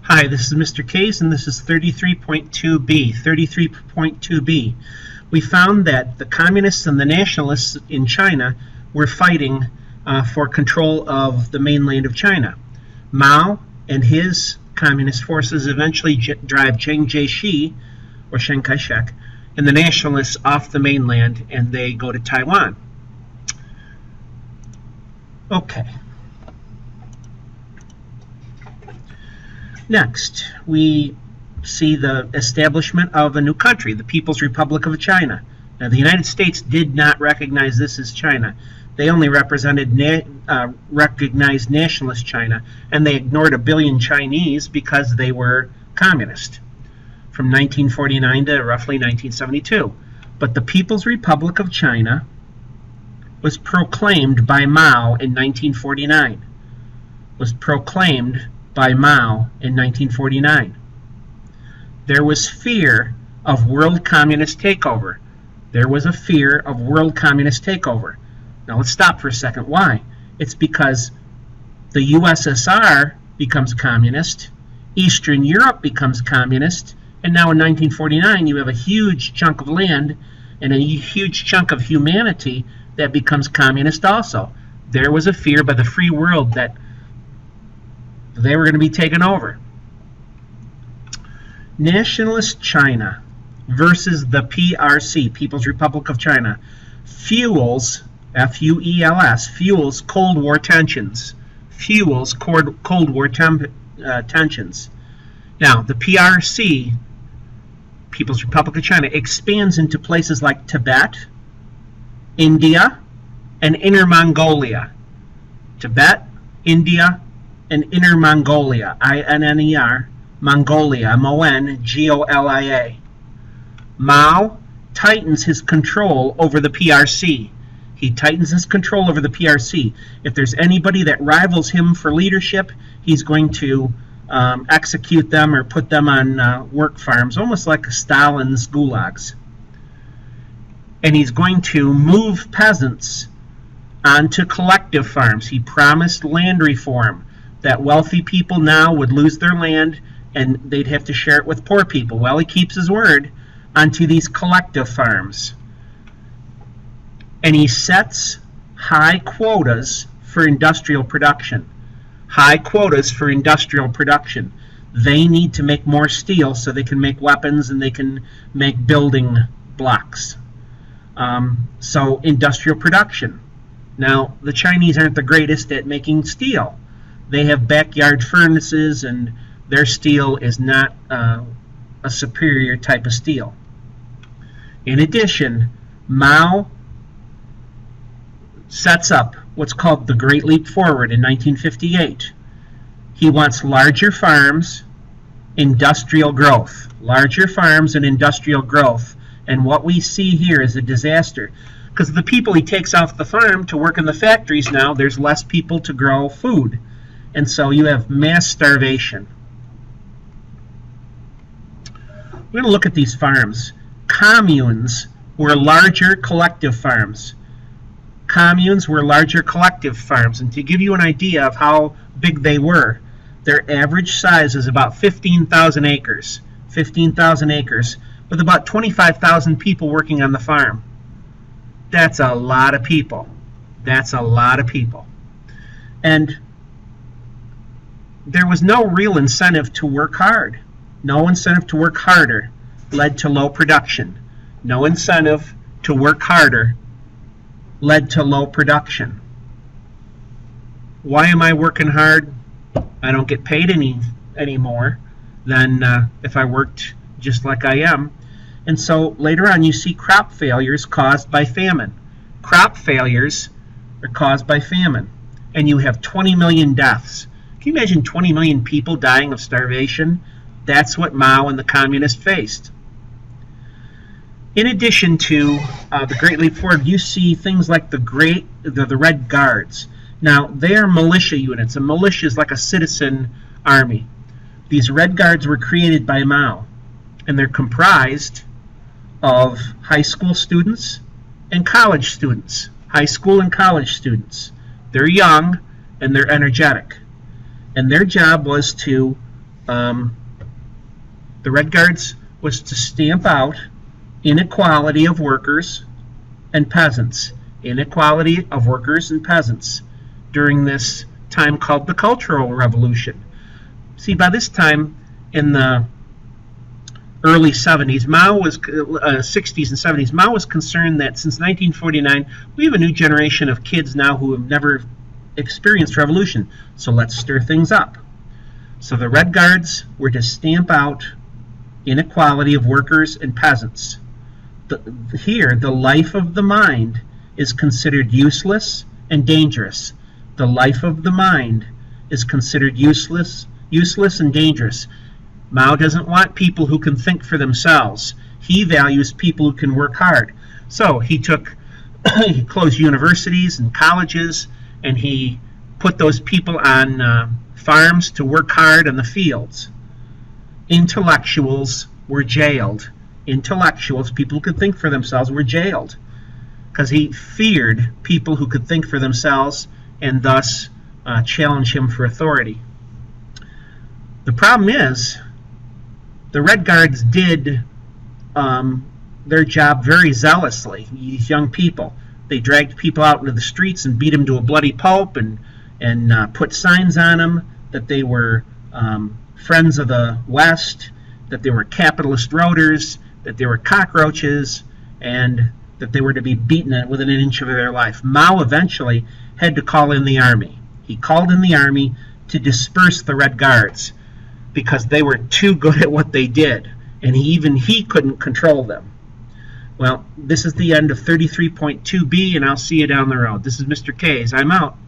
Hi, this is Mr. Case, and this is 33.2b. 33.2b. We found that the communists and the nationalists in China were fighting for control of the mainland of China. Mao and his communist forces eventually drive Chiang Kai-shek, or Chiang Kai-shek, and the nationalists off the mainland, and they go to Taiwan. Okay. Next, we see the establishment of a new country, the People's Republic of China. Now, the United States did not recognize this as China. They only recognized nationalist China, and they ignored 1 billion Chinese because they were communist from 1949 to roughly 1972. But the People's Republic of China was proclaimed by Mao in 1949. Was proclaimed by Mao in 1949. There was fear of world communist takeover. There was a fear of world communist takeover. Now let's stop for a second. Why? It's because the USSR becomes communist, Eastern Europe becomes communist, and now in 1949 you have a huge chunk of land and a huge chunk of humanity that becomes communist also. There was a fear by the free world that they were going to be taken over. Nationalist China versus the PRC, People's Republic of China, fuels, F-U-E-L-S, fuels Cold War tensions. Fuels Cold War tensions. Now, the PRC, People's Republic of China, expands into places like Tibet, India, and Inner Mongolia. Tibet, India, and Inner Mongolia, I-N-N-E-R, Mongolia, M-O-N-G-O-L-I-A. Mao tightens his control over the PRC. He tightens his control over the PRC. If there's anybody that rivals him for leadership, he's going to execute them or put them on work farms, almost like Stalin's gulags. And he's going to move peasants onto collective farms. He promised land reform, that wealthy people now would lose their land and they'd have to share it with poor people. Well, he keeps his word onto these collective farms. And he sets high quotas for industrial production. High quotas for industrial production. They need to make more steel so they can make weapons and they can make building blocks. So industrial production. Now, the Chinese aren't the greatest at making steel. They have backyard furnaces, and their steel is not a superior type of steel. In addition, Mao sets up what's called the Great Leap Forward in 1958. He wants larger farms, industrial growth. Larger farms and industrial growth. And what we see here is a disaster. Because the people he takes off the farm to work in the factories now, there's less people to grow food. And so you have mass starvation. We're going to look at these farms. Communes were larger collective farms. Communes were larger collective farms. And to give you an idea of how big they were, their average size is about 15,000 acres. 15,000 acres, with about 25,000 people working on the farm. That's a lot of people. That's a lot of people. And there was no real incentive to work hard. No incentive to work harder led to low production. No incentive to work harder led to low production. Why am I working hard? I don't get paid any more than if I worked just like I am. And so later on you see crop failures caused by famine. Crop failures are caused by famine. And you have 20 million deaths. Can you imagine 20 million people dying of starvation? That's what Mao and the communists faced. In addition to the Great Leap Forward, you see things like the Red Guards. Now, they are militia units. A militia is like a citizen army. These Red Guards were created by Mao, and they're comprised of high school students and college students. High school and college students. They're young and they're energetic. And their job was to The Red Guards was to stamp out inequality of workers and peasants. Inequality of workers and peasants during this time called the Cultural Revolution. See, by this time in the early 70s, 60s and 70s, Mao was concerned that since 1949, we have a new generation of kids now who have never experienced revolution, so let's stir things up. So the Red Guards were to stamp out inequality of workers and peasants. Here, the life of the mind is considered useless and dangerous. The life of the mind is considered useless and dangerous. Mao doesn't want people who can think for themselves. He values people who can work hard. So he closed universities and colleges, and he put those people on farms to work hard in the fields. Intellectuals were jailed. Intellectuals, people who could think for themselves, were jailed because he feared people who could think for themselves and thus challenge him for authority. The problem is, the Red Guards did their job very zealously. These young people, they dragged people out into the streets and beat them to a bloody pulp and put signs on them that they were friends of the West, that they were capitalist roaders, that they were cockroaches, and that they were to be beaten within an inch of their life. Mao eventually had to call in the army. He called in the army to disperse the Red Guards because they were too good at what they did, and he couldn't control them. Well, this is the end of 33.2b, and I'll see you down the road. This is Mr. K's. I'm out.